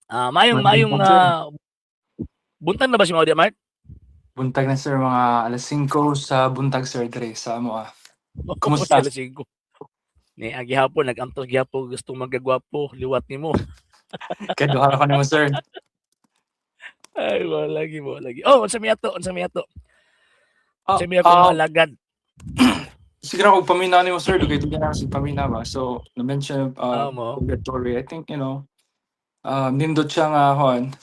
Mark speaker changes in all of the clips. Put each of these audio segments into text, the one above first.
Speaker 1: Mayong
Speaker 2: Sir.
Speaker 1: buntag na ba si Maudia Mark?
Speaker 2: Buntag na sir, mga alas 5 sa buntag sir dire sa amo ah.
Speaker 1: Oo,
Speaker 2: Kumusta?
Speaker 1: sila siguro. Ni ang gihapon nag-antos gihapon gustong magagwapo liwat nimo.
Speaker 2: Kaduha ko nimo sir.
Speaker 1: Ay wala lagi mo lagi. Oh, unsa mi ato? Unsa mi ato?
Speaker 2: Ah,
Speaker 1: Unsa mi akong
Speaker 2: ah,
Speaker 1: mga alagad?
Speaker 2: siguro kung paminaw nimo sir, dugay dugay na sig paminaw ba. So, na-mention
Speaker 1: Mo.
Speaker 2: purgatory. I think, nindot siya nga hon,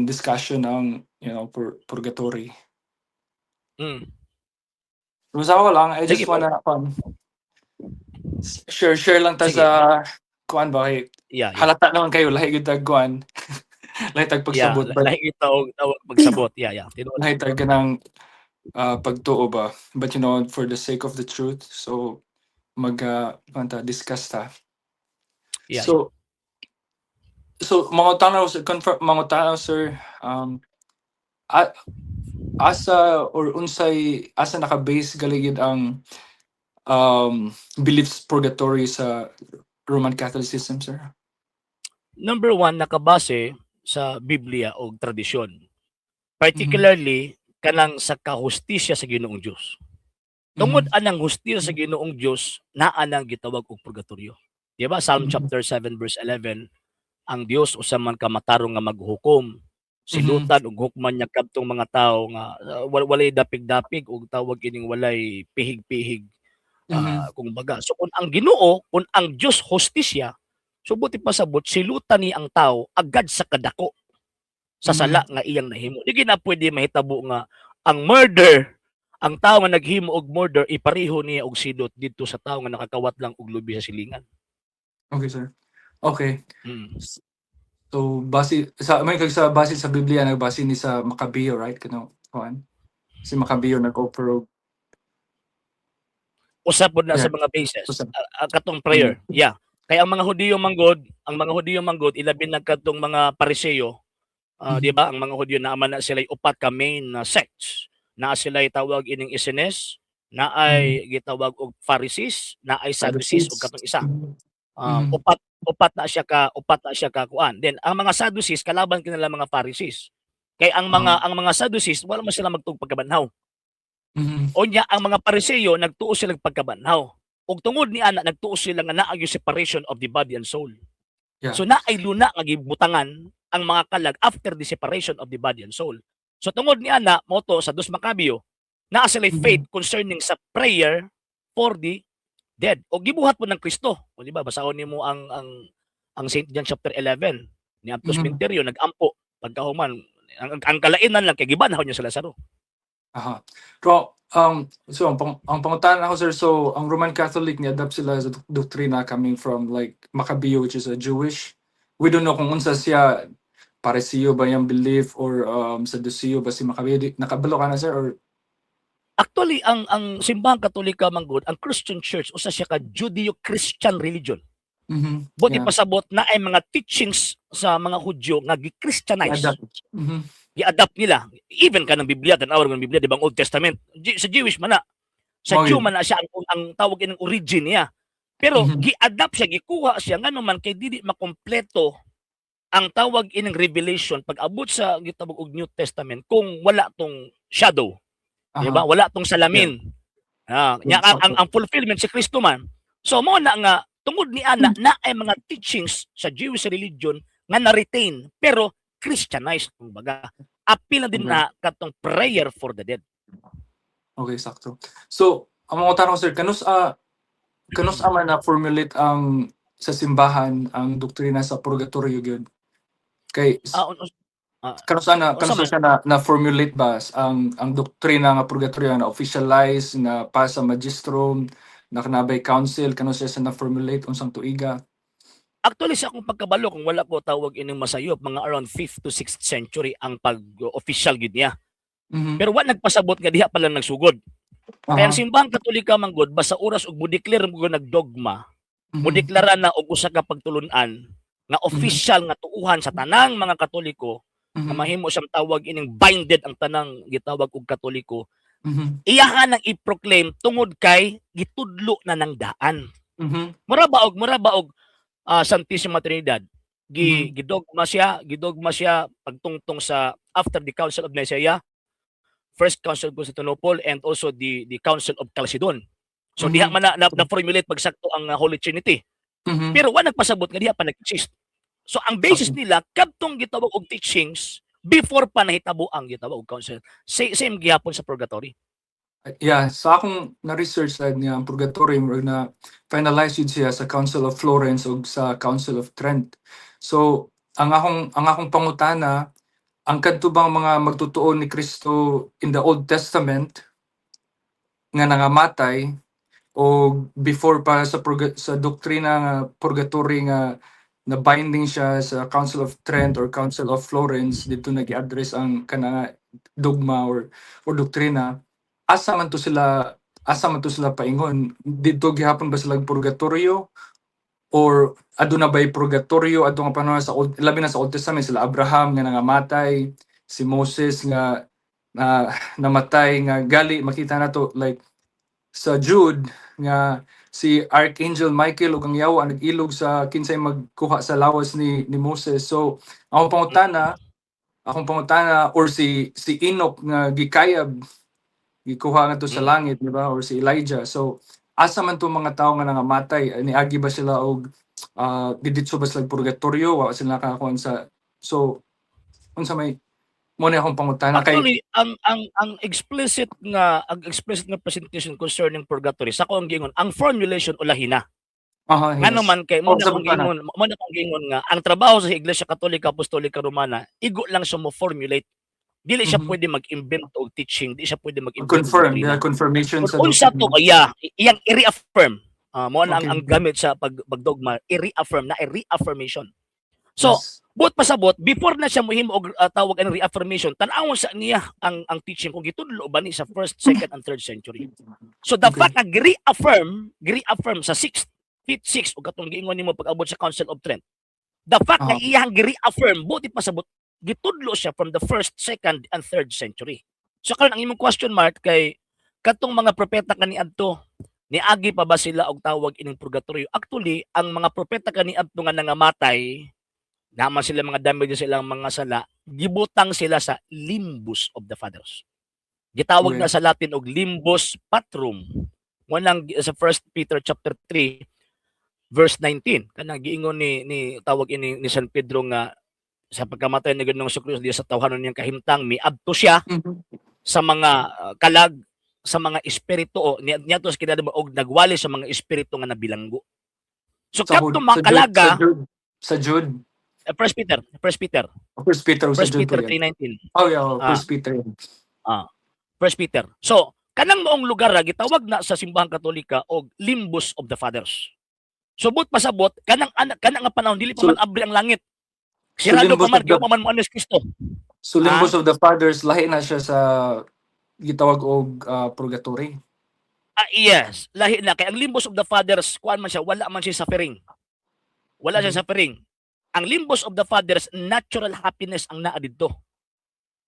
Speaker 2: discussion ang, purgatory.
Speaker 1: Mm.
Speaker 2: Kumusta ko lang, I
Speaker 1: Sige
Speaker 2: just wanna share lang ta
Speaker 1: sige.
Speaker 2: sa kuan ba kay
Speaker 1: Yeah.
Speaker 2: halata naman kayo lahi gyud tag kuan. Lahi tag
Speaker 1: Yeah,
Speaker 2: pagsabot but
Speaker 1: lahi kita og tawag magsabot. Yeah. Tinuod
Speaker 2: lahi
Speaker 1: ko.
Speaker 2: tag kanang pagtuo ba. But for the sake of the truth, so discuss ta.
Speaker 1: Yeah.
Speaker 2: So mga tanaw sir, mga tanaw sir, a- asa or unsay asa naka-base galigid ang beliefs purgatory sa Roman Catholicism sir?
Speaker 1: Number one, nakabase sa Biblia o tradisyon.
Speaker 2: Mhm.
Speaker 1: Particularly kanang sa kahustisya sa Ginoong Dios. Tungod
Speaker 2: Mhm.
Speaker 1: anang hustisya sa Ginoong Dios, naa nang gitawag og purgatorio. Di ba? Psalm
Speaker 2: Mhm.
Speaker 1: chapter 7 verse 11, ang Dios usa man ka matarong nga maghukom,
Speaker 2: Mhm.
Speaker 1: silutan ug hukman niya kadtong mga tawo nga walay dapig-dapig ug tawag ining walay pihig-pihig.
Speaker 2: Mhm.
Speaker 1: Kung baga, so kung ang Ginoo, kung ang Dios hustisya, so buti pasabot silutan ni ang tawo agad sa kadako sa
Speaker 2: Mhm.
Speaker 1: sala nga iyang nahimo. Di na pwede mahitabo nga ang murder, ang tao nga naghimo og murder ipareho niya og sidot didto sa tao nga nakakawat lang og lubi sa silingan.
Speaker 2: Okay sir. Okay.
Speaker 1: Mm.
Speaker 2: So base sa Biblia nagbase ni sa Macabeo, right? Kuan. Si Macabeo nag-offer og
Speaker 1: Usab pod na
Speaker 2: yeah.
Speaker 1: sa mga bases,
Speaker 2: Usa.
Speaker 1: katong prayer. Yeah. Kaya ang mga Hudiyo manggod ilabi na kadtong mga Pariseo, di
Speaker 2: Mhm.
Speaker 1: ba? Ang mga Hudyo naaman na sila upat ka main na sects. Naa sila tawag ining Essenes, na
Speaker 2: Mhm.
Speaker 1: ay gitawag og Pharisees, na ay Sadducees ug
Speaker 2: Sadducees.
Speaker 1: katong isa.
Speaker 2: Mhm. Mhm.
Speaker 1: Upat upat na siya ka kuan. Then ang mga Sadducees kalaban kinala mga Pharisees. Kay
Speaker 2: Ah.
Speaker 1: ang mga Sadducees wala man sila magtugpagkabanhaw.
Speaker 2: Mhm.
Speaker 1: Unya ang mga Pariseo nagtuo sila pagkabanhaw. Ug tungod ni ana nagtuo sila nga naa gyud separation of the body and soul.
Speaker 2: Yeah.
Speaker 1: So naay luna nga gibutangan ang mga kalag after the separation of the body and soul. So tungod ni ana moto sa Dos Macabeo, naa sila
Speaker 2: Mhm.
Speaker 1: faith concerning sa prayer for the dead. O gibuhat po ng Kristo. O di ba basahon nimo ang St. John chapter 11 ni Aptos
Speaker 2: Mhm.
Speaker 1: Minterio nag-ampo pagkahuman ang kalainan lang kay gibanhaw niya sa Lazaro.
Speaker 2: Aha. Pero so ang pangutan ako sir, so ang Roman Catholic ni-adapt sila sa doktrina coming from like Macabeo, which is a Jewish. We don't know kung unsa siya, Paresio ba yung belief or Sadduceo ba si Macabeo. Nakabalo ka na sir or
Speaker 1: Actually ang simbahang Katolika manggod, ang Christian Church usa siya ka Judeo-Christian religion.
Speaker 2: mhm,
Speaker 1: Buti
Speaker 2: yeah,
Speaker 1: pasabot na ay mga teachings sa mga Hudyo nga gi-Christianize.
Speaker 2: i-adapt. Mhm.
Speaker 1: I-adapt nila. Even kanang Biblia, tan-awar ng Biblia, di ba, ang Old Testament. Sa Jewish man na. Sa
Speaker 2: Mao
Speaker 1: Jew
Speaker 2: yun.
Speaker 1: man na siya ang tawag ng origin niya. Pero
Speaker 2: Mhm.
Speaker 1: gi-adapt siya, gikuha siya nga naman kay dili makompleto ang tawag ining revelation pag abot sa gitawag og New Testament kung wala tong shadow, di ba?
Speaker 2: Aha.
Speaker 1: Wala tong
Speaker 2: Yeah.
Speaker 1: salamin. Nya
Speaker 2: Sakto.
Speaker 1: ang fulfillment si Kristo man. So mo na nga tungod ni ana na ay mga teachings sa Jewish religion nga na-retain pero Christianized kumbaga. Apil na din
Speaker 2: Okay.
Speaker 1: na katong prayer for the dead.
Speaker 2: Okay, sakto. So, ang mga tanong sir, kanus man na formulate ang sa simbahan ang doktrina sa purgatorio gyud. Kay
Speaker 1: Ah, un, ah, unsa
Speaker 2: kanus
Speaker 1: man
Speaker 2: siya na formulate ba ang doktrina nga purgatorio na officialize na pa sa magistrum na kanabay council kanus siya na formulate unsang tuiga.
Speaker 1: actually sa akong pagkabalo kung wala ko tawag ining masayop mga around 5th to 6th century ang pag-official gid niya.
Speaker 2: Mhm.
Speaker 1: Pero wa nagpasabot nga diha pa lang nagsugod. Kaya ang
Speaker 2: Aha.
Speaker 1: simbahang Katolika man gud basta oras og mo-declare mo nagdogma,
Speaker 2: Mhm.
Speaker 1: modeklara na og usa ka pagtulun-an nga
Speaker 2: Mhm.
Speaker 1: official nga tuuhan sa tanang mga Katoliko nga
Speaker 2: Mhm.
Speaker 1: mahimo siyang tawag ining binded ang tanang gitawag og Katoliko,
Speaker 2: Mhm.
Speaker 1: iyahan nang i-proclaim tungod kay gitudlo na ng daan.
Speaker 2: Mhm.
Speaker 1: Mura ba og Santissima Trinidad,
Speaker 2: Mhm.
Speaker 1: gidogma siya pagtungtong sa after the Council of Nicaea, First Council of Constantinople, and also the Council of Chalcedon. So diha
Speaker 2: Mhm.
Speaker 1: man na-formulate pagsakto ang Holy Trinity.
Speaker 2: Mhm.
Speaker 1: Pero wa nagpasabot nga diha pa nag-exist. So ang basis
Speaker 2: Okay.
Speaker 1: nila kadtong gitawag og teachings before pa nahitabo ang gitawag og council. Same gihapon sa purgatory.
Speaker 2: Yeah, sa akong na-research side niya ang purgatory murag na finalize yun siya sa Council of Florence ug sa Council of Trent. So ang akong pangutana, ang kadto bang mga magtutuon ni Kristo in the Old Testament nga nangamatay o before pa sa doktrina nga purgatory nga na binding siya sa Council of Trent or Council of Florence, dito nag-address ang kana dogma or doktrina. Asa man to sila paingon, dito gihapon ba sila purgatorio or aduna ba'y purgatorio adto nga panahon sa labi na sa Old Testament, sila Abraham nga nangamatay, si Moses nga na namatay, nga gali makita nato like sa Jude nga si Archangel Michael ug ang Yawa nag-ilog sa kinsay magkuha sa lawas ni Moses. So akong pangutana or si Enoch nga gikayab gikuha nga to sa
Speaker 1: Mm.
Speaker 2: langit, di ba? Or si Elijah. So asa man to mga tao nga nangamatay, niagi ba sila og diditso ba sila purgatorio, wa sila nakakuan sa, so unsa may mo na akong pangutana kay
Speaker 1: Actually, ang explicit nga presentation concerning purgatory sa ko ang giingon, ang formulation ulahi na. Ngano
Speaker 2: yes.
Speaker 1: man kay
Speaker 2: Oh, sabot ka na.
Speaker 1: mo na kong giingon nga ang trabaho sa Iglesia Katolika Apostolika Romana igo lang siya mo formulate. Dili siya
Speaker 2: Mhm.
Speaker 1: pwede mag-invent og teaching, di siya pwede mag-invent og
Speaker 2: Confirm, yeah,
Speaker 1: doktrina.
Speaker 2: confirmation
Speaker 1: Kung
Speaker 2: sa
Speaker 1: unsa to
Speaker 2: doctrine.
Speaker 1: iyang i-reaffirm, mao na
Speaker 2: Okay.
Speaker 1: ang gamit sa pagdogma, i-reaffirm na reaffirmation. So,
Speaker 2: Yes.
Speaker 1: buot pasabot before na siya mohimo og tawag ang reaffirmation, tan-awon sa niya ang teaching kung gitudlo ba ni sa first, second, and third century. So the
Speaker 2: Okay.
Speaker 1: fact nga gi-reaffirm sa 6th, 5th, 6th ug katong giingon nimo pag-abot sa Council of Trent. The fact nga
Speaker 2: Ah,
Speaker 1: iyang gi-reaffirm buti pasabot gitudlo siya from the first, second, and third century. So karon ang imong question mark kay katong mga propeta kaniadto niagi pa ba sila og tawag ining purgatorio? Actually, ang mga propeta kaniadto nga nangamatay, naman sila mga damage sa ilang mga sala, gibutang sila sa limbus of the fathers. Gitawag
Speaker 2: okay.
Speaker 1: na sa Latin og limbus patrum. Nang sa 1 Peter chapter 3 verse 19 kanang giingon ni tawag ini ni San Pedro nga sa pagkamatay ni Ginoong Hesus diya sa tawhanon niyang kahimtang miadto siya
Speaker 2: Mhm.
Speaker 1: sa mga kalag sa mga espiritu o niadto sa kinadamo og nagwali sa mga espiritu nga nabilanggo. So
Speaker 2: Sa
Speaker 1: kadtong
Speaker 2: sa
Speaker 1: mga
Speaker 2: Jude, sa
Speaker 1: kalaga,
Speaker 2: Jude, sa Jude,
Speaker 1: First Peter, First Peter,
Speaker 2: First Peter o sa
Speaker 1: First
Speaker 2: Jude po
Speaker 1: Peter
Speaker 2: yan.
Speaker 1: 3:19.
Speaker 2: Oh yeah, oh,
Speaker 1: Ah,
Speaker 2: First Peter.
Speaker 1: ah, First Peter. So kanang maong lugar gitawag na sa simbahang Katolika og limbus of the fathers. Subot pasabot kanang nga panahon dili pa man
Speaker 2: So
Speaker 1: abri ang langit.
Speaker 2: so
Speaker 1: Sirado pa
Speaker 2: limbus
Speaker 1: man
Speaker 2: of the
Speaker 1: giwa pa man mo ni Kristo.
Speaker 2: so limbus
Speaker 1: Ah,
Speaker 2: of the fathers lahi na siya sa gitawag og purgatory.
Speaker 1: yes, lahi na kay ang limbus of the fathers kuan man siya wala man siya suffering. Wala
Speaker 2: Mhm.
Speaker 1: siya suffering. Ang limbus of the fathers natural happiness ang naa didto.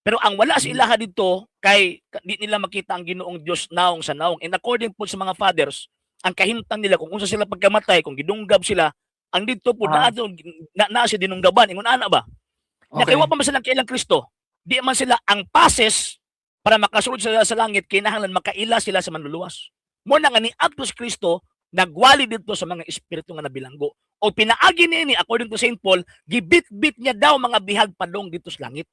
Speaker 1: Pero ang wala sa ilaha didto kay di nila makita ang Ginoong Dios naong sa naong. And according po sa mga fathers, ang kahimtang nila kung unsa sila pagkamatay, kung gidunggab sila, ang didto po
Speaker 2: Ah,
Speaker 1: naa siya dinunggaban ingon ana ba? Na kay wa
Speaker 2: okay.
Speaker 1: pa man sila kailang Kristo. Di man sila ang passes para makasulod sila sa langit kinahanglan makaila sila sa manluluwas. Mo na nga ni Agtos Kristo nagwali dito sa mga espiritu nga nabilanggo. O pinaagi niya according to St. Paul, gibit-bit niya daw mga bihag padong dito sa langit.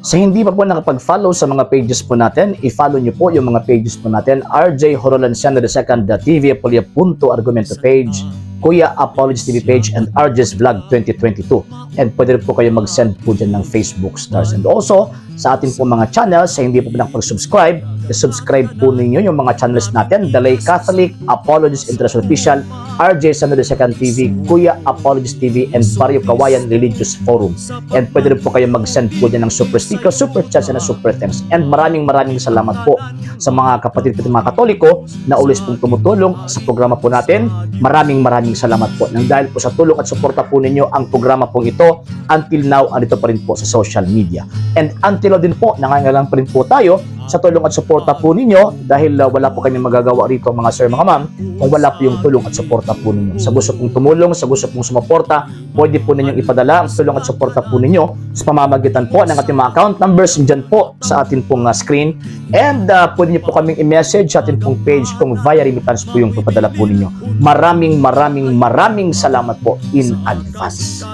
Speaker 3: Sa hindi pa po nakapag-follow sa mga pages po natin, i-follow nyo po yung mga pages po natin, RJ Horolanciano II, TV Apolia Punto Argumento page, Kuya Apologist TV page, and RJ's Vlog 2022. And pwede rin po kayo mag-send po dyan ng Facebook stars. And also, sa ating po mga channels, sa hindi po nakapag-subscribe, subscribe po ninyo yung mga channels natin, The Lay Catholic, Apologist International Official, RJ Sano II TV, Kuya Apologist TV, and Barrio Kawayan Religious Forum. And pwede rin po kayo mag-send po dyan ng super sticker, super chats, and super thanks. And maraming salamat po sa mga kapatid ko mga Katoliko na always pong tumutulong sa programa po natin. Maraming salamat po. Nang dahil po sa tulong at suporta po ninyo, ang programa pong ito, until now, andito pa rin po sa social media. And until now din po, nangangailangan pa rin po tayo sa tulong at suporta po ninyo dahil wala po kayong magagawa rito mga sir, mga ma'am kung wala po yung tulong at suporta po ninyo. Sa gusto pong tumulong, sa gusto pong sumuporta, pwede po ninyong ipadala ang tulong at suporta po ninyo sa pamamagitan po ng ating mga account numbers dyan po sa ating pong screen, and pwede niyo po kaming i-message sa ating pong page kung via remittance po yung papadala po ninyo. Maraming salamat po in advance.